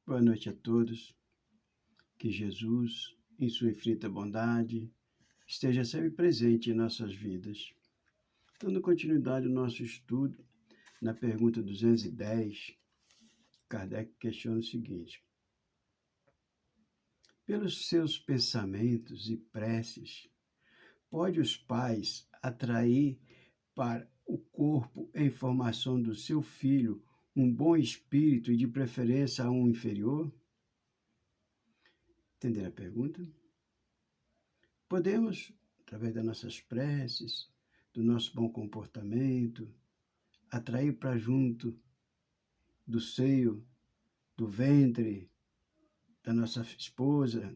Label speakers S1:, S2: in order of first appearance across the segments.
S1: Boa noite a todos. Que Jesus, em sua infinita bondade, esteja sempre presente em nossas vidas. Dando continuidade ao nosso estudo, na pergunta 210, Kardec questiona o seguinte: pelos seus pensamentos e preces, pode os pais atrair para o corpo em formação do seu filho um bom espírito e de preferência a um inferior? Entenderam a pergunta? Podemos, através das nossas preces, do nosso bom comportamento, atrair para junto do seio, do ventre da nossa esposa,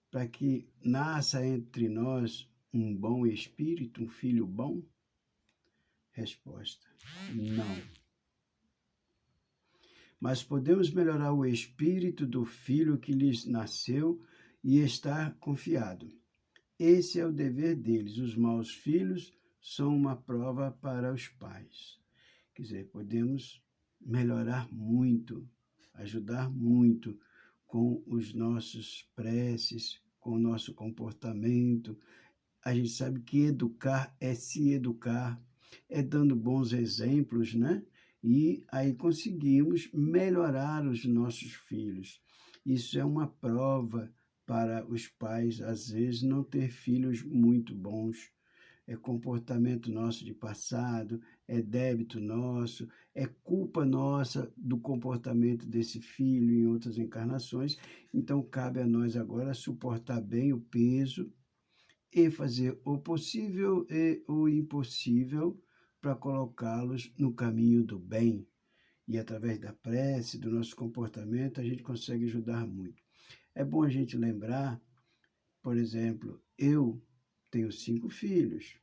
S1: para que nasça entre nós um bom espírito, um filho bom? Resposta: não. Mas podemos melhorar o espírito do filho que lhes nasceu e estar confiado. Esse é o dever deles. Os maus filhos são uma prova para os pais. Quer dizer, podemos melhorar muito, ajudar muito com os nossos preces, com o nosso comportamento. A gente sabe que educar é se educar, é dando bons exemplos, né? E aí conseguimos melhorar os nossos filhos. Isso é uma prova para os pais, às vezes, não ter filhos muito bons. É comportamento nosso de passado, é débito nosso, é culpa nossa do comportamento desse filho em outras encarnações. Então, cabe a nós agora suportar bem o peso e fazer o possível e o impossível para colocá-los no caminho do bem. E através da prece, do nosso comportamento, a gente consegue ajudar muito. É bom a gente lembrar, por exemplo, eu tenho 5 filhos.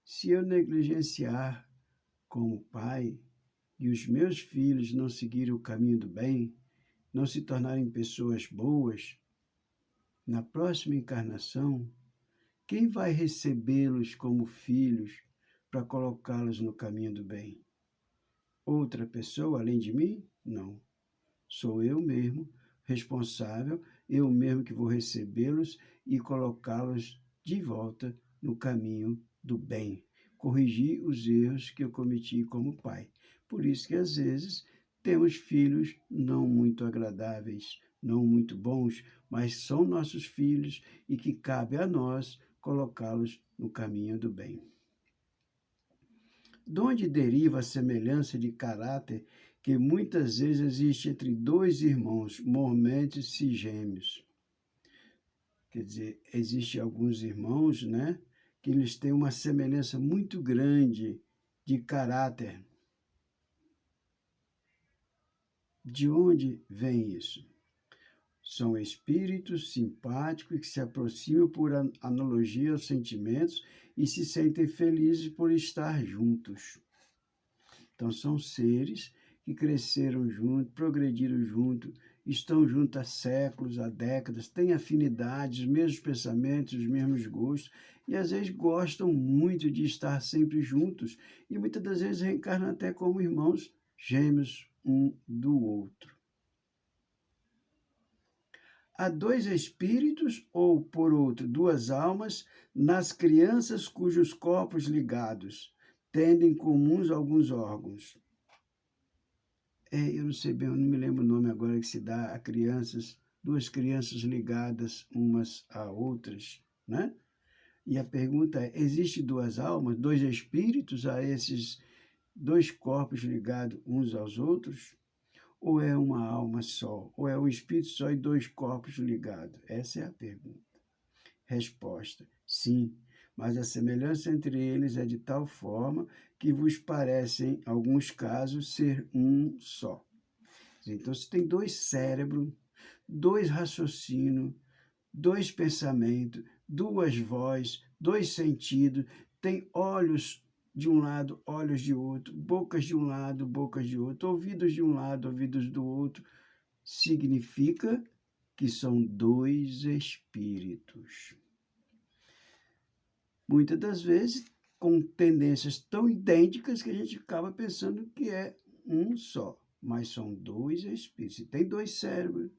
S1: Se eu negligenciar como pai e os meus filhos não seguirem o caminho do bem, não se tornarem pessoas boas, na próxima encarnação, quem vai recebê-los como filhos para colocá-los no caminho do bem? Outra pessoa além de mim? Não. Sou eu mesmo responsável, eu mesmo que vou recebê-los e colocá-los de volta no caminho do bem. Corrigir os erros que eu cometi como pai. Por isso que, às vezes, temos filhos não muito agradáveis, não muito bons, mas são nossos filhos e que cabe a nós colocá-los no caminho do bem. De onde deriva a semelhança de caráter que muitas vezes existe entre dois irmãos, mormente gêmeos? Quer dizer, existem alguns irmãos, né, que eles têm uma semelhança muito grande de caráter. De onde vem isso? São espíritos simpáticos que se aproximam por analogia aos sentimentos e se sentem felizes por estar juntos. Então, são seres que cresceram juntos, progrediram juntos, estão juntos há séculos, há décadas, têm afinidades, os mesmos pensamentos, os mesmos gostos, e às vezes gostam muito de estar sempre juntos, e muitas das vezes reencarnam até como irmãos gêmeos um do outro. Há dois espíritos, ou, por outro, duas almas, nas crianças cujos corpos ligados tendem comuns alguns órgãos. Eu não sei bem, eu não me lembro o nome agora que se dá a crianças, duas crianças ligadas umas a outras, né? E a pergunta é, existe duas almas, dois espíritos a esses dois corpos ligados uns aos outros? Ou é uma alma só? Ou é um espírito só e dois corpos ligados? Essa é a pergunta. Resposta: sim, mas a semelhança entre eles é de tal forma que vos parece, em alguns casos, ser um só. Então, se tem dois cérebros, dois raciocínios, dois pensamentos, duas vozes, dois sentidos, tem olhos de um lado, olhos de outro, bocas de um lado, bocas de outro, ouvidos de um lado, ouvidos do outro, significa que são dois espíritos. Muitas das vezes com tendências tão idênticas que a gente acaba pensando que é um só. mas são dois espíritos. Se tem dois cérebros,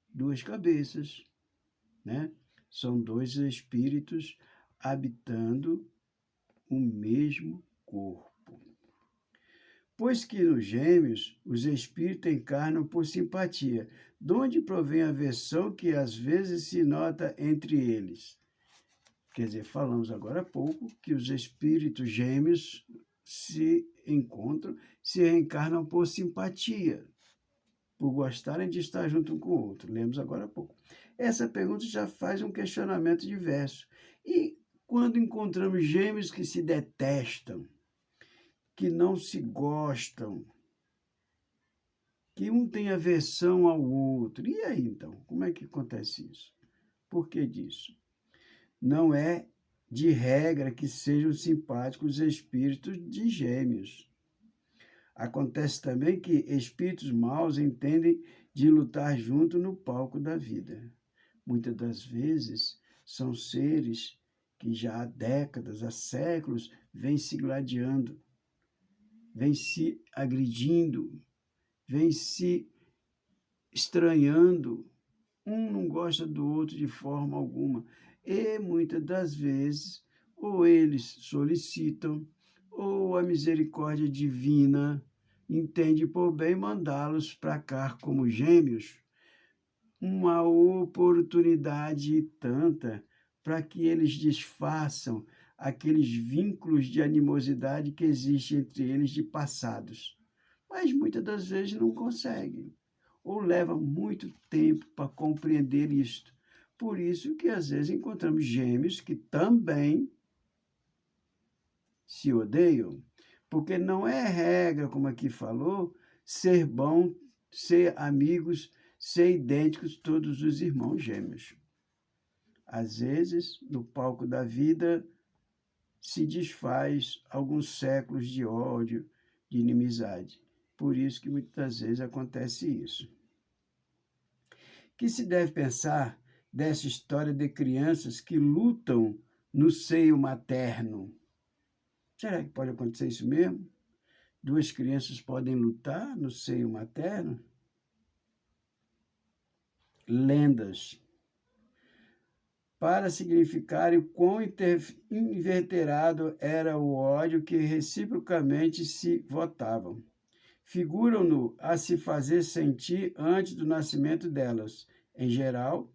S1: duas cabeças, né? São dois espíritos habitando o mesmo corpo. Pois que nos gêmeos, os espíritos encarnam por simpatia, de onde provém a aversão que às vezes se nota entre eles. Quer dizer, falamos agora há pouco que os espíritos gêmeos se encontram, se reencarnam por simpatia, por gostarem de estar junto um com o outro. Lemos agora há pouco. Essa pergunta já faz um questionamento diverso. E quando encontramos gêmeos que se detestam, que não se gostam, que um tem aversão ao outro, e aí então, como é que acontece isso? Por que disso? Não é de regra que sejam simpáticos os espíritos de gêmeos. Acontece também que espíritos maus entendem de lutar junto no palco da vida. Muitas das vezes são seres que já há décadas, há séculos, vêm se gladiando, vêm se agredindo, vêm se estranhando. Um não gosta do outro de forma alguma. E muitas das vezes, ou eles solicitam, ou a misericórdia divina entende por bem mandá-los para cá como gêmeos, uma oportunidade tanta para que eles desfaçam aqueles vínculos de animosidade que existem entre eles de passados. Mas muitas das vezes não conseguem, ou leva muito tempo para compreender isto. Por isso que às vezes encontramos gêmeos que também se odeiam, porque não é regra, como aqui falou, ser bom, ser amigos, ser idênticos todos os irmãos gêmeos. Às vezes, no palco da vida, se desfaz alguns séculos de ódio, de inimizade. Por isso que muitas vezes acontece isso. Que se deve pensar dessa história de crianças que lutam no seio materno? Será que pode acontecer isso mesmo? Duas crianças podem lutar no seio materno? Lendas, para significar o quão inveterado era o ódio que reciprocamente se votavam. Figuram-no a se fazer sentir antes do nascimento delas. Em geral,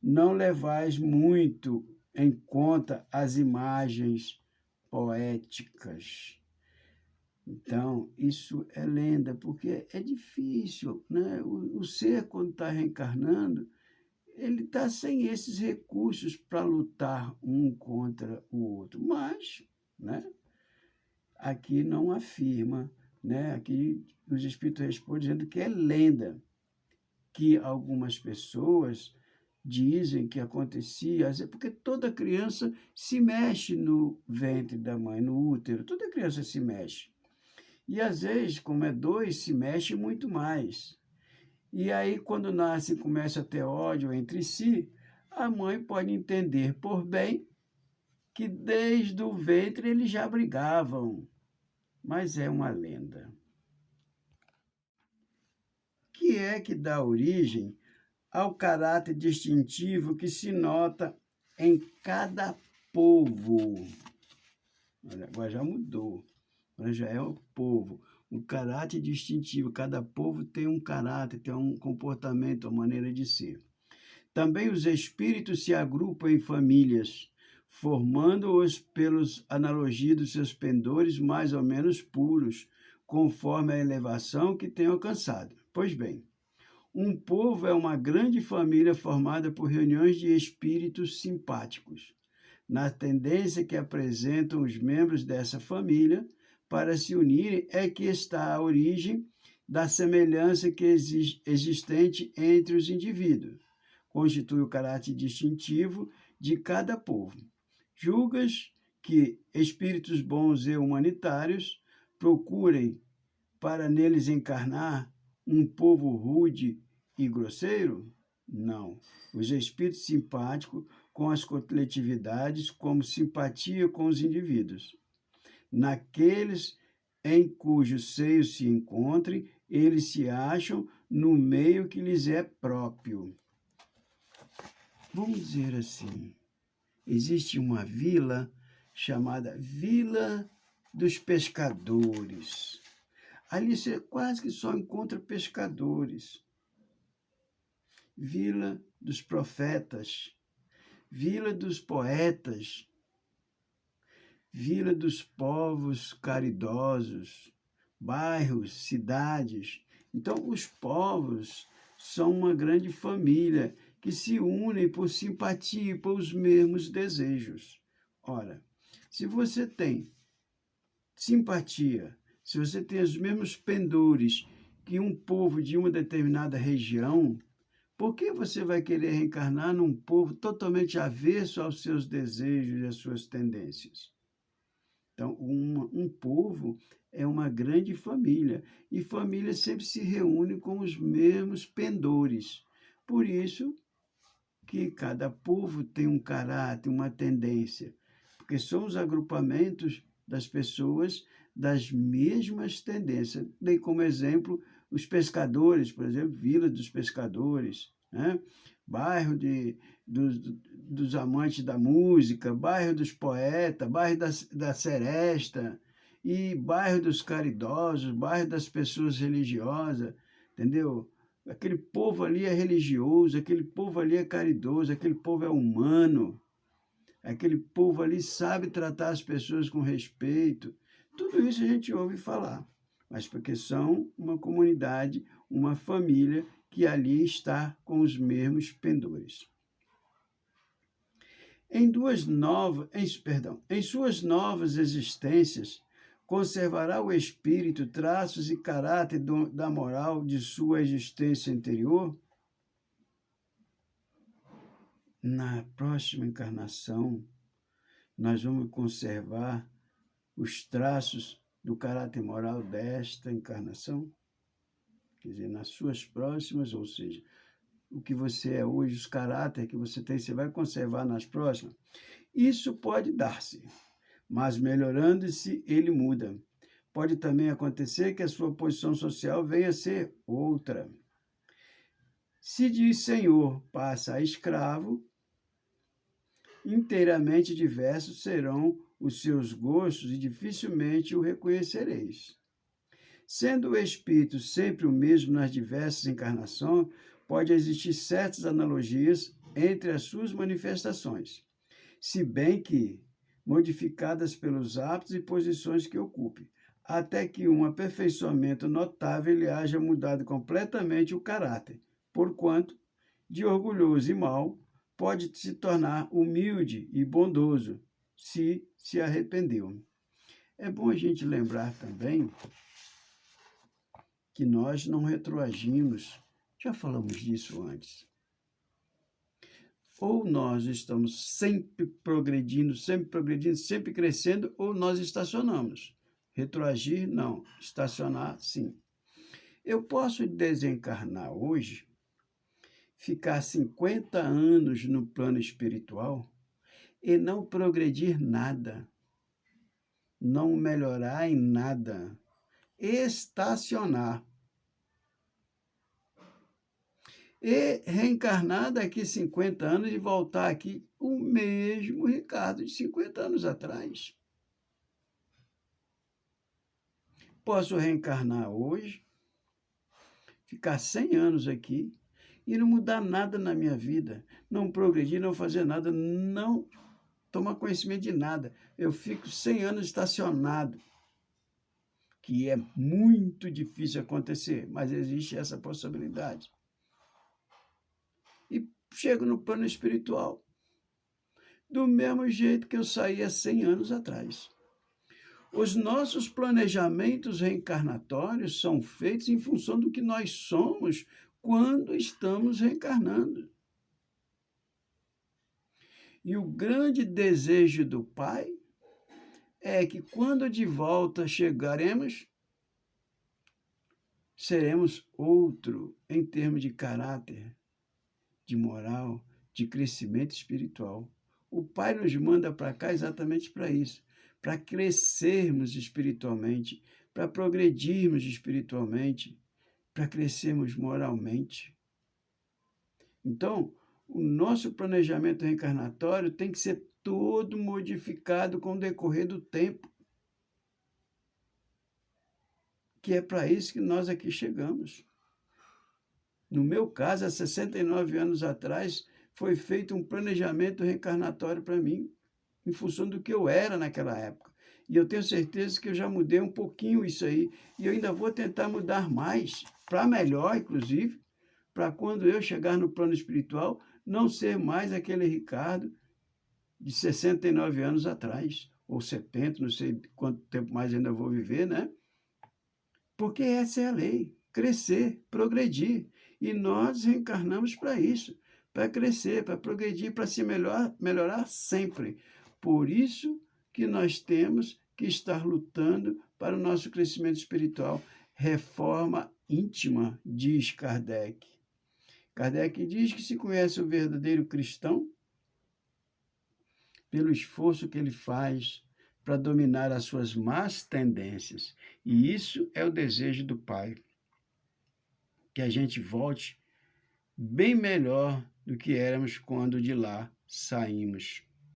S1: não levais muito em conta as imagens poéticas. Então, isso é lenda, porque é difícil, né? O ser, quando está reencarnando, ele está sem esses recursos para lutar um contra o outro. Mas, né, aqui não afirma, né? Aqui os espíritos respondem dizendo que é lenda, que algumas pessoas dizem que acontecia, porque toda criança se mexe no ventre da mãe, no útero, toda criança se mexe. E às vezes, como é dois, se mexe muito mais. E aí, quando nasce e começa a ter ódio entre si, a mãe pode entender por bem que desde o ventre eles já brigavam. Mas é uma lenda. Que é que dá origem ao caráter distintivo que se nota em cada povo. Olha, agora já mudou. Agora já é o povo. Um caráter distintivo. Cada povo tem um caráter, tem um comportamento, uma maneira de ser. Também os espíritos se agrupam em famílias, formando-os pelos analogia dos seus pendores mais ou menos puros, conforme a elevação que têm alcançado. Pois bem, um povo é uma grande família formada por reuniões de espíritos simpáticos. Na tendência que apresentam os membros dessa família para se unirem é que está a origem da semelhança que existente entre os indivíduos. Constitui o caráter distintivo de cada povo. Julgas que espíritos bons e humanitários procurem, para neles encarnar, um povo rude e grosseiro? Não. Os espíritos simpáticos com as coletividades, como simpatia com os indivíduos. Naqueles em cujo seio se encontrem, eles se acham no meio que lhes é próprio. Vamos dizer assim, existe uma vila chamada Vila dos Pescadores. Ali você quase que só encontra pescadores. Vila dos Profetas, Vila dos Poetas, Vila dos Povos Caridosos, bairros, cidades. Então, os povos são uma grande família que se unem por simpatia e por os mesmos desejos. Ora, se você tem simpatia, se você tem os mesmos pendores que um povo de uma determinada região, por que você vai querer reencarnar num povo totalmente avesso aos seus desejos e às suas tendências? Então, um povo é uma grande família, e família sempre se reúne com os mesmos pendores. Por isso que cada povo tem um caráter, uma tendência, porque são os agrupamentos das pessoas das mesmas tendências. Dei como exemplo os pescadores, por exemplo, Vila dos Pescadores, né? Bairro dos amantes da música, bairro dos poetas, bairro da seresta, e bairro dos caridosos, bairro das pessoas religiosas, entendeu? Aquele povo ali é religioso, aquele povo ali é caridoso, aquele povo é humano, aquele povo ali sabe tratar as pessoas com respeito. Tudo isso a gente ouve falar, mas porque são uma comunidade, uma família que ali está com os mesmos pendores. Em suas novas existências, conservará o espírito traços e caráter da moral de sua existência anterior? Na próxima encarnação, nós vamos conservar os traços do caráter moral desta encarnação? Quer dizer, nas suas próximas, ou seja, o que você é hoje, os caráteres que você tem, você vai conservar nas próximas? Isso pode dar-se, mas melhorando-se, ele muda. Pode também acontecer que a sua posição social venha a ser outra. Se de senhor passa a escravo, inteiramente diversos serão os seus gostos e dificilmente o reconhecereis. Sendo o espírito sempre o mesmo nas diversas encarnações, pode existir certas analogias entre as suas manifestações, se bem que modificadas pelos hábitos e posições que ocupe, até que um aperfeiçoamento notável lhe haja mudado completamente o caráter, porquanto, de orgulhoso e mau, pode se tornar humilde e bondoso, se arrependeu. É bom a gente lembrar também que nós não retroagimos, já falamos disso antes. Ou nós estamos sempre progredindo, sempre crescendo, ou nós estacionamos. Retroagir, não. Estacionar, sim. Eu posso desencarnar hoje, ficar 50 anos no plano espiritual e não progredir nada, não melhorar em nada, estacionar. E reencarnar daqui 50 anos e voltar aqui o mesmo Ricardo de 50 anos atrás. Posso reencarnar hoje, ficar 100 anos aqui e não mudar nada na minha vida, não progredir, não fazer nada, não tomar conhecimento de nada. Eu fico 100 anos estacionado, que é muito difícil acontecer, mas existe essa possibilidade. E chego no plano espiritual, do mesmo jeito que eu saí há 100 anos atrás. Os nossos planejamentos reencarnatórios são feitos em função do que nós somos quando estamos reencarnando. E o grande desejo do Pai é que quando de volta chegaremos, seremos outro em termos de caráter, de moral, de crescimento espiritual. O Pai nos manda para cá exatamente para isso, para crescermos espiritualmente, para progredirmos espiritualmente, para crescermos moralmente. Então, o nosso planejamento reencarnatório tem que ser todo modificado com o decorrer do tempo, que é para isso que nós aqui chegamos. No meu caso, há 69 anos atrás, foi feito um planejamento reencarnatório para mim, em função do que eu era naquela época. E eu tenho certeza que eu já mudei um pouquinho isso aí, e eu ainda vou tentar mudar mais, para melhor, inclusive, para quando eu chegar no plano espiritual, não ser mais aquele Ricardo de 69 anos atrás, ou 70, não sei quanto tempo mais ainda vou viver, né? Porque essa é a lei, crescer, progredir. E nós reencarnamos para isso, para crescer, para progredir, para se melhorar sempre. Por isso que nós temos que estar lutando para o nosso crescimento espiritual. Reforma íntima, diz Kardec. Kardec diz que se conhece o verdadeiro cristão pelo esforço que ele faz para dominar as suas más tendências. E isso é o desejo do Pai, que a gente volte bem melhor do que éramos quando de lá saímos.